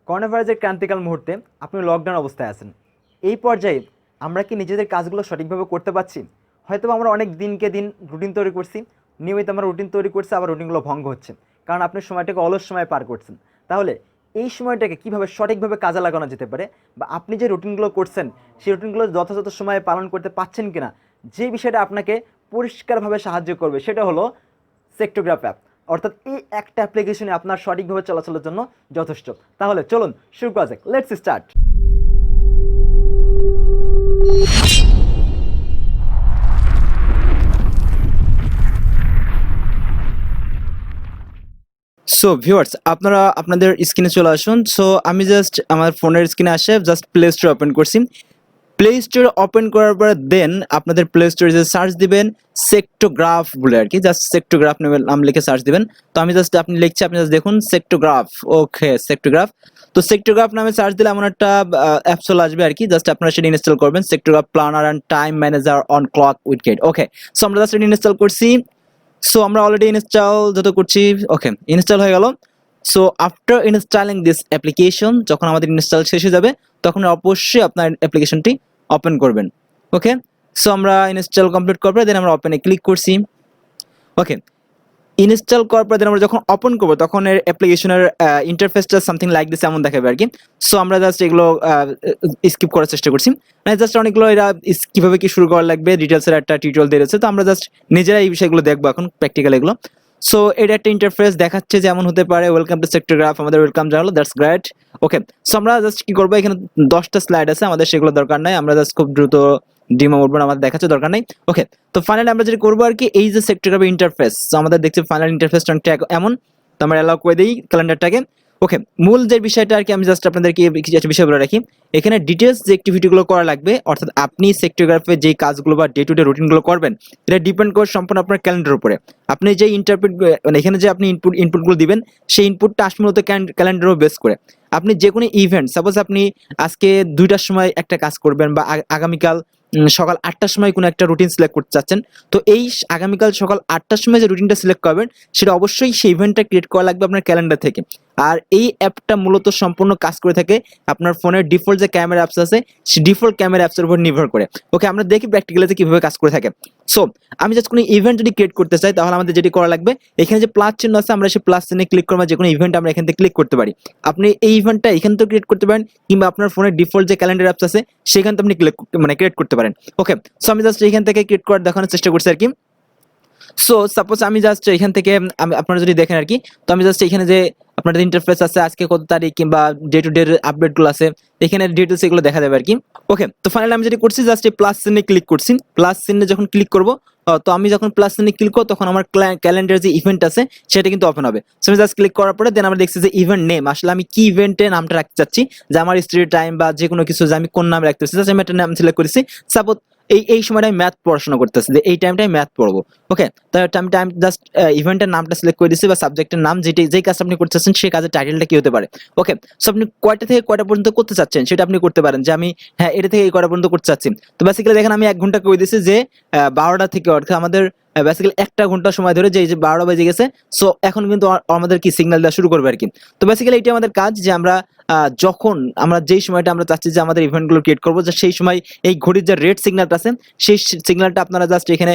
Corona ভাইরাসের ক্রান্তিকাল মুহূর্তে আপনি লকডাউন অবস্থায় আছেন। এই পর্যায়ে আমরা কি নিজেদের কাজগুলো সঠিকভাবে করতে পারছি? হয়তোবা আমরা অনেক দিনকে দিন রুটিন তৈরি করছি, নিয়মিত আমরা রুটিন তৈরি করছি, আবার রুটিনগুলো ভঙ্গ হচ্ছে। কারণ আপনি সময়টাকে অলস সময়ে পার করছেন। তাহলে এই সময়টাকে কীভাবে সঠিকভাবে কাজে লাগানো যেতে পারে, বা আপনি যে রুটিনগুলো করছেন সেই রুটিনগুলো যথাযথ সময়ে পালন করতে পারছেন কিনা, যে বিষয়টা আপনাকে পরিষ্কারভাবে সাহায্য করবে সেটা হলো সেক্টোগ্রাফ অ্যাপ। অর্থাৎ এই একটা অ্যাপ্লিকেশনে আপনার সঠিকভাবে চলাচলের জন্য যথেষ্ট। তাহলে চলুন শুরু করা যাক, লেটস স্টার্ট। সো ভিউয়ার্স, আপনারা আপনাদের স্ক্রিনে চলে আসুন। সো আমি জাস্ট আমার ফোনের স্ক্রিনে আসে জাস্ট প্লে স্টোর ওপেন করছি। প্লে স্টোর ওপেন করার পর দেন আপনাদের প্লে স্টোরে যে সার্চ দিবেন সেক্টোগ্রাফ বলে আর কি, জাস্ট সেক্টোগ্রাফ নাম লিখে সার্চ দিবেন। তো আমি জাস্ট আপনি লিখছি, আপনি জাস্ট দেখুন সেক্টোগ্রাফ। ওকে, সেক্টোগ্রাফ। তো সেক্টোগ্রাফ নামে সার্চ দিলে এমন একটা অ্যাপ চলে আসবে আর কি, জাস্ট আপনারা সেটা ইনস্টল করবেন। Sectograph planner and time manager on clock widget. Okay, so আমরা জাস্ট এটা ইনস্টল করছি। সো আমরা অলরেডি ইনস্টল যত করছি, ওকে ইনস্টল হয়ে গেল। So after installing this application, যখন আমাদের ইনস্টল শেষ হয়ে যাবে তখন অবশ্যই আপনার অ্যাপ্লিকেশনটি ওপেন করবেন। ওকে, সো আমরা ইনস্টল কমপ্লিট করার পর দেন আমরা ওপেনে ক্লিক করছি। ওকে, ইনস্টল করার পর দেন আমরা যখন ওপেন করবো তখন এর অ্যাপ্লিকেশনের ইন্টারফেসটা সামথিং লাইক দিস এমন দেখাবে আর কি। সো আমরা জাস্ট এগুলো স্কিপ করার চেষ্টা করছি, মানে জাস্ট অনেকগুলো এরা কীভাবে কি শুরু করা লাগবে ডিটেলসের একটা টিউটোরিয়াল দিয়েছে। তো আমরা জাস্ট নিজেরাই এই বিষয়গুলো দেখবো এখন প্র্যাকটিক্যাল এগুলো। সো এটা একটা ইন্টারফেস দেখাচ্ছে যেমন হতে পারে ওয়েলকাম টু সেক্টরগ্রাফ, আমাদের ওয়েলকাম জানালো, দ্যাটস গ্রেট। ওকে, সো আমরা জাস্ট কি করবো, এখানে 10টা স্লাইড আছে, আমাদের সেগুলো দরকার নাই, আমরা জাস্ট খুব দ্রুত ডিমো মোড আমাদের দেখাচ্ছে দরকার নাই। ওকে, তো ফাইনালি আমরা যেটা করবো আর কি, এই যে সেক্টরগ্রাফ ইন্টারফেস, আমাদের দেখছি ফাইনাল ইন্টারফেসটা এমন। তো আমরা অ্যালাউ করে দিই ক্যালেন্ডারটাকে। ওকে, মূল যে বিষয়টা আর কি আমি জাস্ট আপনাদেরকে কিছু বিষয় বলে রাখি। এখানে ডিটেলস যে অ্যাক্টিভিটিগুলো করা লাগবে, অর্থাৎ আপনি সেক্টরগ্রাফে যে কাজগুলো বা ডে টু ডে রুটিনগুলো করবেন, এটা ডিপেন্ড করে সম্পূর্ণ আপনার ক্যালেন্ডারের উপরে। আপনি যে মানে এখানে যে আপনি ইনপুটগুলো দিবেন, সেই ইনপুটটা আসবে মূলত ক্যালেন্ডারও বেস করে। আপনি যে কোনো ইভেন্ট, সাপোজ আপনি আজকে 2টার সময় একটা কাজ করবেন, বা আগামীকাল সকাল 8টার সময় কোনো একটা রুটিন সিলেক্ট করতে চাচ্ছেন, তো এই আগামীকাল সকাল 8টার সময় যে রুটিনটা সিলেক্ট করবেন সেটা অবশ্যই সেই ইভেন্টটা ক্রিয়েট করা লাগবে আপনার ক্যালেন্ডার থেকে। আর এই অ্যাপটা মূলত সম্পূর্ণ কাজ করে থাকে আপনার ফোনের ডিফল্ট যে ক্যামেরা অ্যাপস আছে সেই ডিফল্ট ক্যামেরা অ্যাপসের উপর নির্ভর করে। ওকে, আমরা দেখি প্র্যাকটিক্যালি কিভাবে কাজ করে থাকে। সো আমি জাস্ট কোনো ইভেন্ট যদি ক্রিয়েট করতে চাই তাহলে আমাদের যেটি করা লাগবে, এখানে যে প্লাস চিহ্ন আছে আমরা সেই প্লাস চিহ্নে ক্লিক করবো, যে কোনো ইভেন্ট আমরা এখান থেকে ক্লিক করতে পারি। আপনি এই ইভেন্টটা এখান থেকে ক্রিয়েট করতে পারেন, কিংবা আপনার ফোনের ডিফল্ট যে ক্যালেন্ডার অ্যাপস আছে সেখান থেকে আপনি ক্রিয়েট করতে পারেন। ওকে, সো আমি জাস্ট এখান থেকে ক্রিয়েট করার দেখানোর চেষ্টা করছি আর কি। সো সাপোজ আমি জাস্ট এখান থেকে আপনারা যদি দেখেন আর কি, তো আমি জাস্ট এখানে যে আপনাদের ইন্টারফেস আছে আজকে কত তারিখ কিংবা ডে টু ডে আপডেটগুলো আছে, এখানে ডিটেলস এগুলো দেখা যাবে আর কি। ওকে, তো ফাইনালি আমি যেটা করছি জাস্ট এই প্লাস চিহ্নে ক্লিক করছি। প্লাস চিহ্নে যখন ক্লিক করব, তো আমি যখন প্লাস চিহ্নে ক্লিক করব তখন আমার ক্যালেন্ডার যে ইভেন্ট আছে সেটা কিন্তু ওপেন হবে। সো আমি জাস্ট ক্লিক করার পরে দেন আমরা দেখছি যে ইভেন্ট নেম, আসলে আমি কি ইভেন্টের নামটা রাখতে চাচ্ছি, যে আমার স্টাডি টাইম বা যে কোনো কিছু যে আমি কোন নাম রাখতে চাচ্ছি, জাস্ট আমি একটা নাম সিলেক্ট করেছি। সাপোজ এই সময়টা আমি ম্যাথ পড়াশোনা করতেছি, যে এই টাইমটাই ম্যাথ পড়বো। ওকে, তাই আমি জাস্ট ইভেন্টের নামটা সিলেক্ট করে দিচ্ছি, বা সাবজেক্টের নাম, যেই কাজ আপনি করতে চাচ্ছেন সেই কাজের টাইটেলটা কি হতে পারে। ওকে, সো আপনি কয়টা থেকে কয়টা পর্যন্ত করতে চাচ্ছেন সেটা আপনি করতে পারেন, যে আমি হ্যাঁ এটা থেকে এই কয়টা পর্যন্ত করতে চাচ্ছি। তো বেসিক্যালি দেখেন আমি 1 ঘন্টা করে দিচ্ছি, যে 12টা থেকে, অর্থাৎ আমাদের বেসিক্যালি 1টা ঘন্টা সময় ধরে, যে 12টা বেজে গেছে। সো এখন কিন্তু আমাদের কি সিগন্যাল দেওয়া শুরু করবে আর কি। তো বেসিক্যালি এটা আমাদের কাজ, যে আমরা যখন আমরা যেই সময়টা আমরা চাচ্ছি যে আমাদের ইভেন্টগুলো ক্রিয়েট করবো, যে সেই সময় এই ঘড়ির যে রেড সিগন্যালটা আছে সেই সিগন্যালটা আপনারা জাস্ট এখানে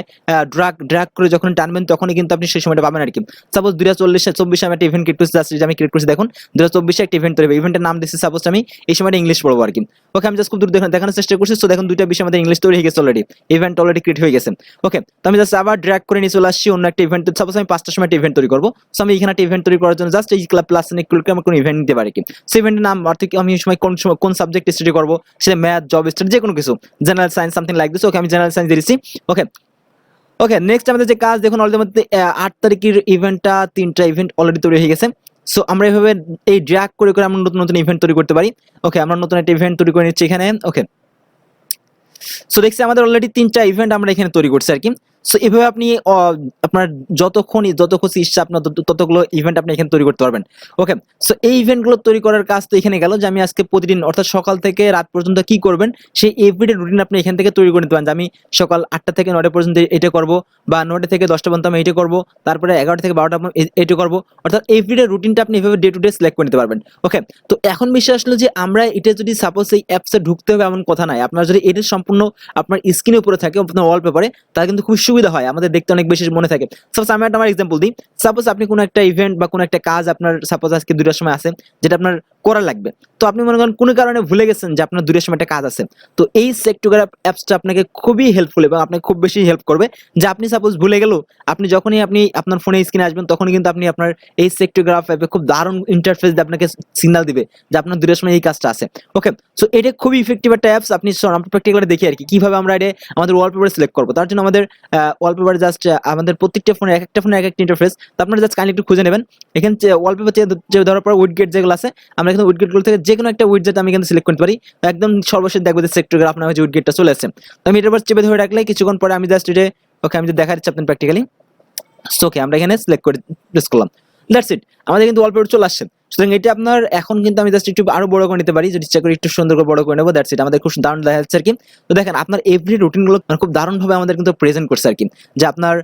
ড্র্যাগ করে যখন টানবেন তখনই কিন্তু আপনি সেই সময়টা পাবেন আর কি। সাপোজ 2024 আমি একটা ইভেন্ট ক্রিয়েট করছি, জাস্ট আমি ক্রিয়েট করছি, দেখুন 2024 একটা ইভেন্ট তৈরি হবে, ইভেন্টের নাম দিচ্ছি সাপোজ আমি এই সময়টা ইংলিশ পড়বো আর কি। ওকে, আমি জাস্ট খুব দূর দেখানোর চেষ্টা করছি। তো দেখুন 2টা বিষয় আমাদের ইংলিশ তৈরি হয়ে গেছে অলরেডি, ইভেন্ট অলরেডি ক্রিয়েট হয়ে গেছে। ওকে, তো আমি জাস্ট আবার ড্র্যাগ করে নিয়ে চলে আসছি অন্য একটা ইভেন্ট। সাপোজ আমি 5টার সময় একটা ইভেন্ট তৈরি করবো, সো আমি এখানে একটা ইভেন্ট তৈরি করার জন্য জাস্ট এই প্লাস ক্লিক করে আমি কোনো ইভেন্ট নিতে পারি কি। সেই ইভেন্টের নাম অর্থাৎ আমি এই সময় কোন সাবজেক্ট স্টাডি করবো, সেটা ম্যাথ, জব স্টাডি, যে কোনো কিছু, general science something like this. Okay, আমি জেনারেল সায়েন্স দিয়েছি। ওকে, ওকে, নেক্সট আমাদের যে কাজ দেখুন অলরেডি মধ্যে 8 তারিখের ইভেন্টটা 3টা ইভেন্ট অলরেডি তৈরি হয়ে গেছে। সো আমরা এইভাবে এই ড্র্যাগ করে আমরা নতুন নতুন ইভেন্ট তৈরি করতে পারি। ওকে, আমরা নতুন একটা ইভেন্ট তৈরি করে নিচ্ছি এখানে। ওকে, সো দেখছি আমাদের অলরেডি 3টা ইভেন্ট আমরা এখানে তৈরি করছি আর কি। সো এভাবে আপনি আপনার যত খুশি ইচ্ছা আপনার ততগুলো ইভেন্ট আপনি এখানে তৈরি করতে পারবেন। ওকে, সো এই ইভেন্টগুলো তৈরি করার কাজ তো এখানে গেল, যে আমি আজকে প্রতিদিন অর্থাৎ সকাল থেকে রাত পর্যন্ত কি করবেন সেই এভরিডে রুটিন আপনি এখান থেকে তৈরি করে নিতে পারেন, যে আমি সকাল 8টা থেকে 9টা পর্যন্ত এটা করব, বা 9টা থেকে 10টা পর্যন্ত আমি এটা করব, তারপরে 11টা থেকে 12টা এটা করব, অর্থাৎ এভরিডে রুটিনটা আপনি এভাবে ডে টু ডে সিলেক্ট করে নিতে পারবেন। ওকে, তো এখন বিষয় আসলে যে আমরা এটা যদি সাপোজ এই অ্যাপসে ঢুকতে হবে এমন কথা নাই, আপনার যদি এটা সম্পূর্ণ আপনার স্ক্রিনের উপরে থাকে আপনার ওয়ালপেপারে, তাহলে কিন্তু খুব সুবিধা হয়, আমাদের দেখতে অনেক বেশি মনে থাকে। সাপোজ আমি একটা আমার এক্সাম্পল দিই, সাপোজ আপনি কোনো একটা ইভেন্ট বা কোনো একটা কাজ আপনার সাপোজ আজকে 2টার সময় আছে যেটা আপনার করা লাগবে, তো আপনি মনে করেন কোনো কারণে ভুলে গেছেন যে আপনার 2টার সময় একটা কাজ আছে, তো এই সেক্টোগ্রাফ অ্যাপসটা আপনাকে খুবই হেল্পফুল এবং আপনাকে খুব বেশি হেল্প করবে, যে আপনি সাপোজ ভুলে গেল, আপনি যখনই আপনি আপনার ফোনে স্ক্রিনে আসবেন তখনই কিন্তু আপনি আপনার এই সেক্টোগ্রাফ অ্যাপে খুব দারুণ ইন্টারফেস দিয়ে আপনাকে সিগন্যাল দিবে যে আপনার 2টার সময় এই কাজটা আছে। ওকে, সো এটা খুবই ইফেক্টিভ একটা অ্যাপস। আপনি আমরা প্র্যাকটিক্যালি দেখি আর কি কিভাবে আমরা এটা আমাদের ওয়ালপেপারে সিলেক্ট করবো। তার জন্য আমাদের ওয়ালপেপারে জাস্ট আমাদের প্রত্যেকটা ফোনে একটা ফোনে এক একটা ইন্টারফেস, তো আপনারা জাস্ট কাইন্ডলি একটু খুঁজে নেবেন এখানে ওয়ালপেপার যে ধরার পর উইডগেট যেগুলো আছে, আমরা কিন্তু উইডগেটগুলো থেকে যে কোনো একটা উইডগেট আমি কিন্তু সিলেক্ট করতে পারি, একদম সর্বশেষ দেখবো যে সেক্টরগ্রাফ নামে যে উইডগেটটা চলে আসছে। তো আমি এটার উপর চেপে ধরে রাখলে কিছুক্ষণ পরে আমি জাস্ট এটা ওকে আমি দেখা দিচ্ছি আপনার প্র্যাকটিক্যালি। সো ওকে, আমরা এখানে সিলেক্ট করে প্রেস করলাম, দ্যাটস ইট, আমাদের কিন্তু ওয়ালপেপার চলে আসছে। সুতরাং এটা আপনার এখন কিন্তু আমি জাস্ট একটু আরো বড় করে নিতে পারি, যদি ইচ্ছা করি একটু সুন্দর করে বড় করে নেবো, দ্যাটস ইট, আমাদের খুব দারুণ দেখা যাচ্ছে আর কি। তো দেখেন আপনার এভরি রুটিন গুলো খুব দারুণ ভাবে আমাদের কিন্তু প্রেজেন্ট করছে আর কি, যে আপনার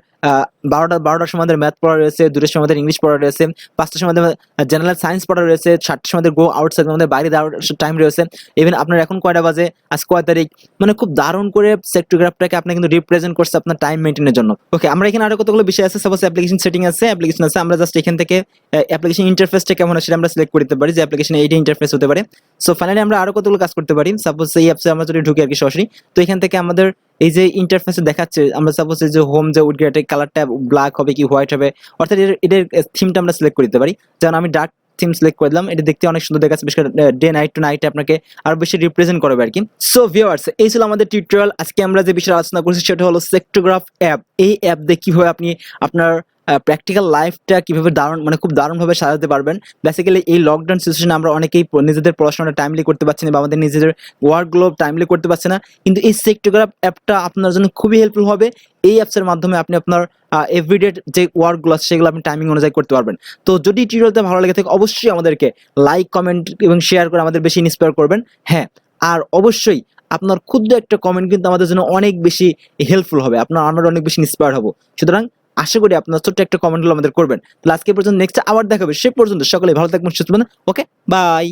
12টার সময় আমাদের ম্যাথ পড়া রয়েছে, 2টার সময় আমাদের ইংলিশ পড়া রয়েছে, 5টার সময় আমাদের জেনারেল সায়েন্স পড়া রয়েছে, 7টার সময় আমাদের গো আউটসাইড আমাদের বাইরে যাওয়ার টাইম রয়েছে, ইভেন আপনার এখন কয়টা বাজে, আজ কয় তারিখ, মানে খুব দারুণ করে সেক্টোগ্রাফটাকে আপনি কিন্তু রিপ্রেজেন্ট করছে আপনার টাইম মেইনটেনের জন্য। ওকে, আমরা এখানে আরো কতগুলো বিষয় আছে, সাপোজ অ্যাপ্লিকেশন সেটিং আছে, অ্যাপ্লিকেশন আছে, আমরা জাস্ট এখান থেকে অ্যাপ্লিকেশন ইন্টারফেসটা কেমন আছে সেটা আমরা সিলেক্ট করতে পারি, যে অ্যাপ্লিকেশনে এইটা ইন্টারফেস হতে পারে। সো ফাইনালি আমরা আরো কতগুলো কাজ করতে পারি, সাপোজ এই অ্যাপসে আমরা যদি ঢুকি আর কি সরাসরি, তো এখান থেকে আমাদের এই যে ইন্টারফেসে দেখাচ্ছে, আমরা সাপোজ এই যে হোম যে উইডগেটের কালারটা ব্ল্যাক হবে কি হোয়াইট হবে, অর্থাৎ এটার থিমটা আমরা সিলেক্ট করে দিতে পারি। যেমন আমি ডার্ক থিম সিলেক্ট করে দিলাম, এটা দেখতে অনেক সুন্দর দেখাচ্ছে, বিশেষ করে ডে নাইট টু নাইট আপনাকে আরো বেশি রিপ্রেজেন্ট করবে আর কি। সো ভিউয়ার্স, এই ছিল আমাদের টিউটোরিয়াল। আজকে আমরা যে বিষয়ে আলোচনা করছি সেটা হলো সেক্টোগ্রাফ অ্যাপ। এই অ্যাপ দিয়ে কিভাবে আপনি আপনার প্র্যাকটিক্যাল লাইফটা কিভাবে দারুণ মানে খুব দারুণভাবে সাজাতে পারবেন। বেসিক্যালি এই লকডাউন সিচুয়েশনে আমরা অনেকেই নিজেদের পড়াশোনাটা টাইমলি করতে পারছি না, বা আমাদের নিজেদের ওয়ার্কগুলো টাইমলি করতে পারছি না, কিন্তু এই সেক্টোগ্রাফ অ্যাপটা আপনার জন্য খুবই হেল্পফুল হবে। এই অ্যাপসের মাধ্যমে আপনি আপনার এভরিডে যে ওয়ার্কগুলো আছে সেগুলো আপনি টাইমিং অনুযায়ী করতে পারবেন। তো যদি টিউটোরিয়ালটা ভালো লাগে থাকে অবশ্যই আমাদেরকে লাইক, কমেন্ট এবং শেয়ার করে আমাদের বেশি ইন্সপায়ার করবেন। হ্যাঁ, আর অবশ্যই আপনার ক্ষুদ্র একটা কমেন্ট কিন্তু আমাদের জন্য অনেক বেশি হেল্পফুল হবে, আমরা অনেক বেশি ইন্সপায়ার হব। সুতরাং আশা করি আপনার ছোট্ট একটা কমেন্টগুলো আমাদের করবেন। তাহলে আজকে পর্যন্ত নেক্সট আবার দেখাবে, সে পর্যন্ত সকলে ভালো থাকবেন, সুস্থ থাকবেন। ওকে, বাই।